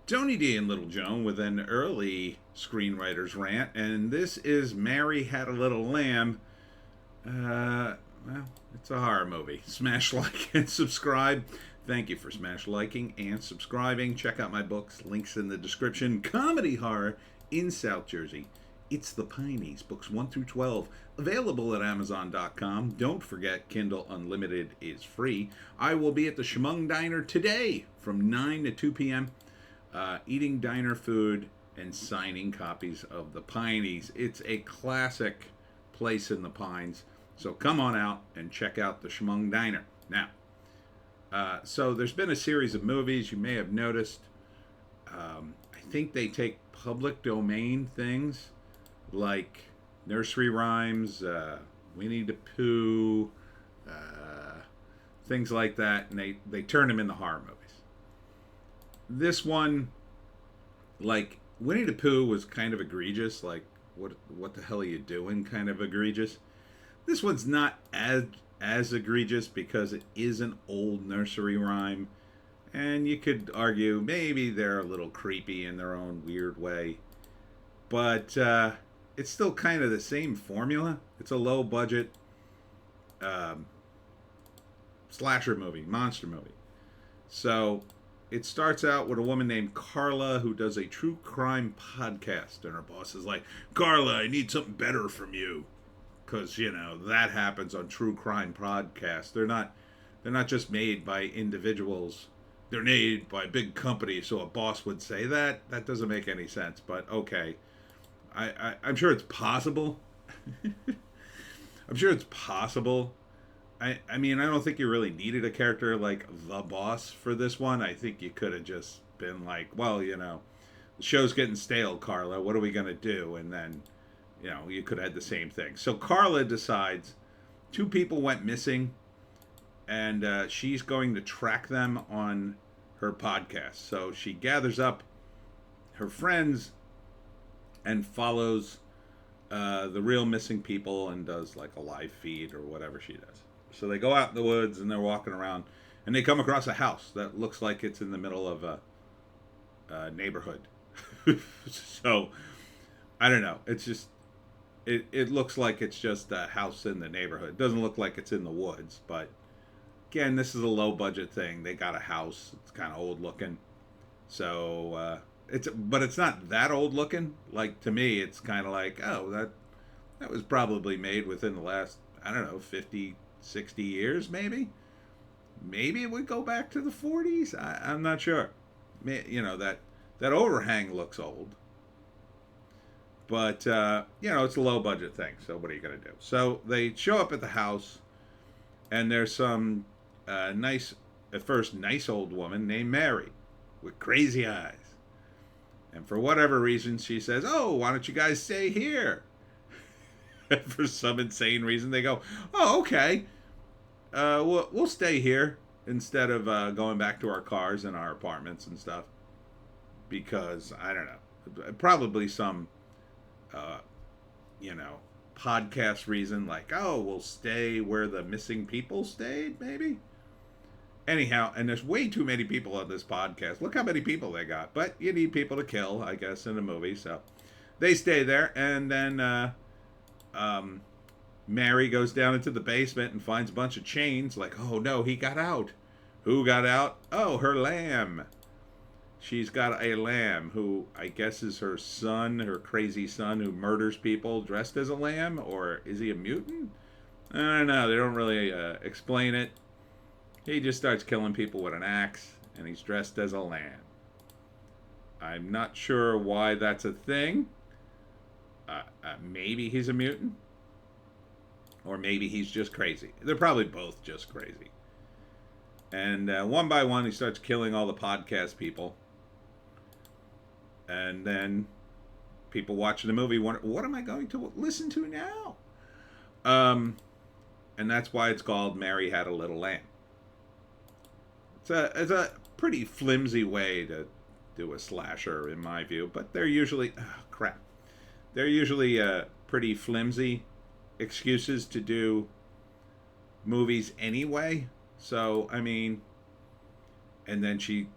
Tony D and Little Joan with an early Screenwriter's Rant, and this is Mary Had a Little Lamb. Well, it's a horror movie. Smash like and subscribe. Thank you for smash liking and subscribing. Check out my books, links in the description. Comedy horror in South Jersey. It's the Pineys, books 1 through 12, available at Amazon.com. Don't forget, Kindle Unlimited is free. I will be at the Schmung Diner today from 9 to 2 p.m. Eating diner food and signing copies of the Pineys. It's a classic place in the Pines. So come on out and check out the Schmung Diner. Now, so there's been a series of movies you may have noticed. I think they take public domain things like nursery rhymes, Winnie the Pooh, things like that, and they turn them into horror movies. This one, like Winnie the Pooh, was kind of egregious. Like, what the hell are you doing? Kind of egregious. This one's not as egregious because it is an old nursery rhyme, and you could argue maybe they're a little creepy in their own weird way, but it's still kind of the same formula. It's a low budget slasher movie, monster movie. So it starts out with a woman named Carla who does a true crime podcast, and her boss is like, "Carla, I need something better from you," because that happens on true crime podcasts. They're not just made by individuals; they're made by big companies. So a boss would say that. That doesn't make any sense, but okay. I'm sure it's possible. I'm sure it's possible. I mean, I don't think you really needed a character like the boss for this one. I think you could have just been like, well, the show's getting stale, Carla. What are we going to do? And then, you could have had the same thing. So Carla decides 2 people went missing, and she's going to track them on her podcast. So she gathers up her friends and follows the real missing people and does like a live feed or whatever she does. So they go out in the woods and they're walking around and they come across a house that looks like it's in the middle of a neighborhood. So I don't know. It's just it looks like it's just a house in the neighborhood. It doesn't look like it's in the woods, but again, this is a low budget thing. They got a house. It's kind of old looking. So but it's not that old looking. Like, to me, it's kind of like, oh, that was probably made within the last, I don't know, 50, 60 years, maybe. Maybe it would go back to the 40s. I'm not sure. That overhang looks old. But, it's a low budget thing. So what are you going to do? So they show up at the house, and there's some nice old woman named Mary with crazy eyes. And for whatever reason, she says, "Oh, why don't you guys stay here?" For some insane reason, they go, "Oh, okay. We'll stay here instead of going back to our cars and our apartments and stuff." Because, I don't know, probably some, podcast reason, like, "Oh, we'll stay where the missing people stayed," maybe. Anyhow, and there's way too many people on this podcast. Look how many people they got. But you need people to kill, I guess, in a movie. So they stay there. And then Mary goes down into the basement and finds a bunch of chains. Like, oh, no, he got out. Who got out? Oh, her lamb. She's got a lamb who I guess is her son, her crazy son who murders people dressed as a lamb. Or is he a mutant? I don't know. They don't really explain it. He just starts killing people with an axe, and he's dressed as a lamb. I'm not sure why that's a thing. Maybe he's a mutant. Or maybe he's just crazy. They're probably both just crazy. And one by one, he starts killing all the podcast people. And then people watching the movie wonder, what am I going to listen to now? And that's why it's called Mary Had a Little Lamb. It's a pretty flimsy way to do a slasher, in my view. But they're usually... Oh, crap. They're usually pretty flimsy excuses to do movies anyway. So, I mean... And then she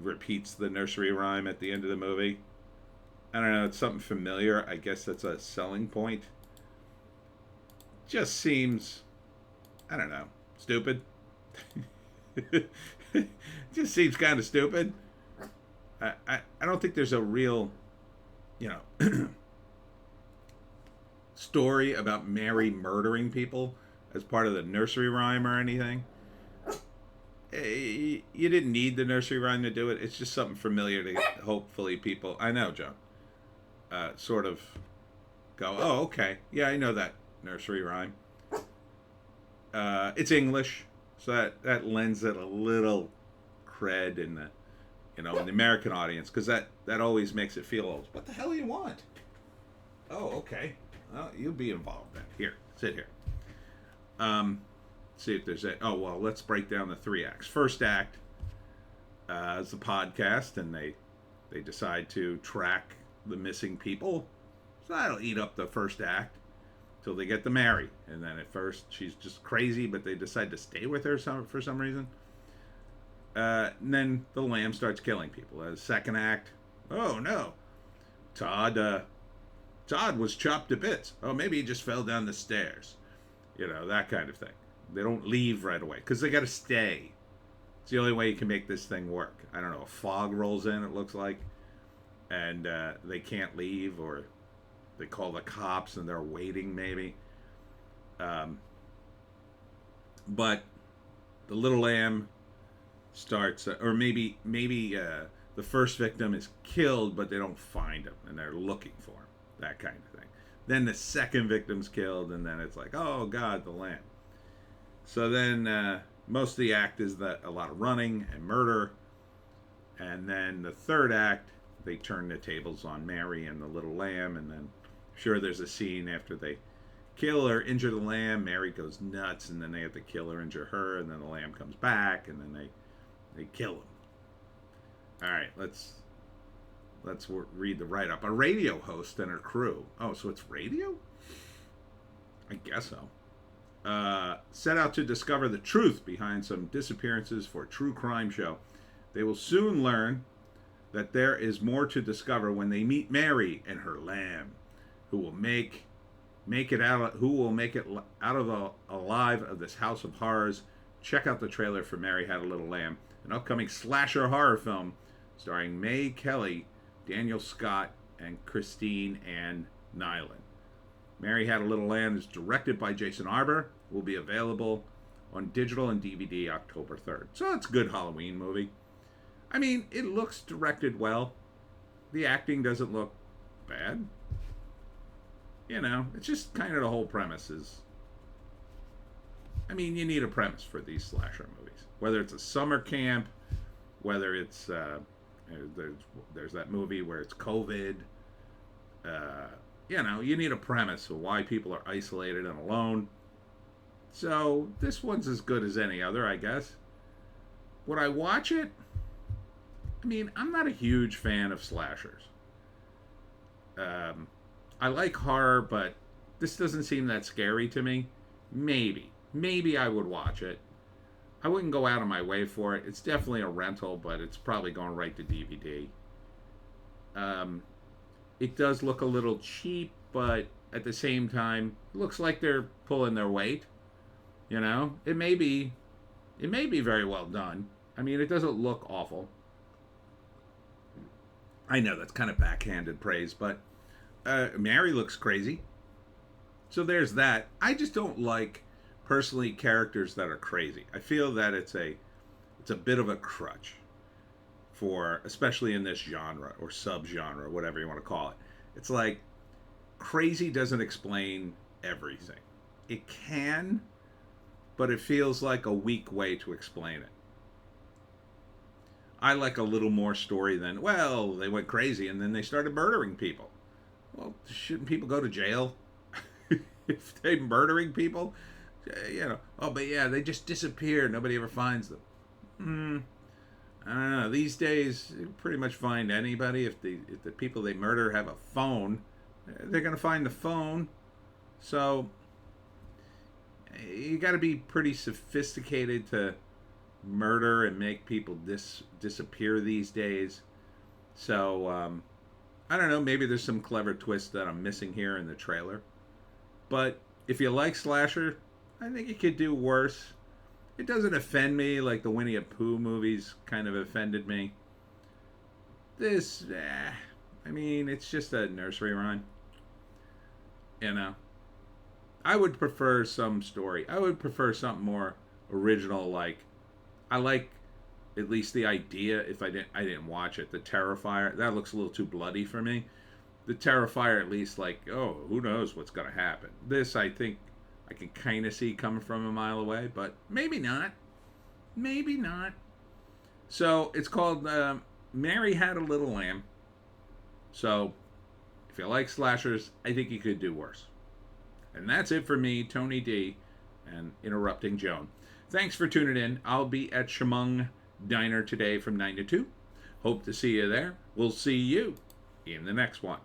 repeats the nursery rhyme at the end of the movie. I don't know, it's something familiar. I guess that's a selling point. Just seems, I don't know, stupid. Just seems kind of stupid. I don't think there's a real, you know, story about Mary murdering people as part of the nursery rhyme or anything. You didn't need the nursery rhyme to do it. It's just something familiar to hopefully people. I know, Joe. Sort of go, oh, okay. Yeah, I know that nursery rhyme. It's English, so that lends it a little cred in the, in the American audience, because that always makes it feel, what the hell do you want? Oh, okay. Well, you'll be involved then. Here, sit here. See if there's a. Oh well, let's break down the 3 acts. First act is the podcast, and they decide to track the missing people. So that'll eat up the first act till they get to Mary, and then at first she's just crazy, but they decide to stay with her for some reason. And then the lamb starts killing people. Second act. Oh no, Todd was chopped to bits. Oh, maybe he just fell down the stairs. That kind of thing. They don't leave right away because they got to stay. It's the only way you can make this thing work. I don't know. A fog rolls in, it looks like, and they can't leave, or they call the cops and they're waiting maybe. But the little lamb starts, or maybe the first victim is killed, but they don't find him and they're looking for him. That kind of thing. Then the second victim's killed, and then it's like, oh God, the lamb. So then most of the act is a lot of running and murder. And then the third act, they turn the tables on Mary and the little lamb. And then, sure, there's a scene after they kill or injure the lamb. Mary goes nuts, and then they have to kill or injure her. And then the lamb comes back, and then they kill him. All right, let's read the write-up. A radio host and her crew. Oh, so it's radio? I guess so. Set out to discover the truth behind some disappearances for a true crime show. They will soon learn that there is more to discover when they meet Mary and her lamb, who will make it out alive of this house of horrors. Check out the trailer for Mary Had a Little Lamb, an upcoming slasher horror film starring May Kelly, Daniel Scott, and Christine Ann Nyland. Mary Had a Little Lamb is directed by Jason Arbor. Will be available on digital and DVD October 3rd. So it's a good Halloween movie. I mean, it looks directed well. The acting doesn't look bad. It's just kind of the whole premise is... I mean, you need a premise for these slasher movies. Whether it's a summer camp, whether it's... there's that movie where it's COVID. You need a premise of why people are isolated and alone. So this one's as good as any other, I guess. Would I watch it? I mean, I'm not a huge fan of slashers. I like horror, but this doesn't seem that scary to me. Maybe I would watch it. I wouldn't go out of my way for it. It's definitely a rental, but it's probably going right to DVD. It does look a little cheap, but at the same time, it looks like they're pulling their weight. It may be very well done. I mean, it doesn't look awful. I know that's kind of backhanded praise, but Mary looks crazy. So there's that. I just don't like, personally, characters that are crazy. I feel that it's a bit of a crutch for, especially in this genre or subgenre, whatever you want to call it. It's like crazy doesn't explain everything. It can, but it feels like a weak way to explain it. I like a little more story than, well, they went crazy and then they started murdering people. Well, shouldn't people go to jail if they're murdering people? Oh, but yeah, they just disappear. Nobody ever finds them. I don't know. These days, you pretty much find anybody. If the people they murder have a phone, they're going to find the phone. So you got to be pretty sophisticated to murder and make people disappear these days. So I don't know. Maybe there's some clever twist that I'm missing here in the trailer. But if you like slasher, I think it could do worse. It doesn't offend me like the Winnie the Pooh movies kind of offended me. This, I mean, it's just a nursery rhyme. You know, I would prefer some story. I would prefer something more original. Like, I like at least the idea. If I didn't watch it. The Terrifier, that looks a little too bloody for me. The Terrifier, at least, like, oh, who knows what's gonna happen. This, I think, I can kind of see coming from a mile away, but maybe not. Maybe not. So it's called Mary Had a Little Lamb. So if you like slashers, I think you could do worse. And that's it for me, Tony D, and Interrupting Joan. Thanks for tuning in. I'll be at Chemung Diner today from 9 to 2. Hope to see you there. We'll see you in the next one.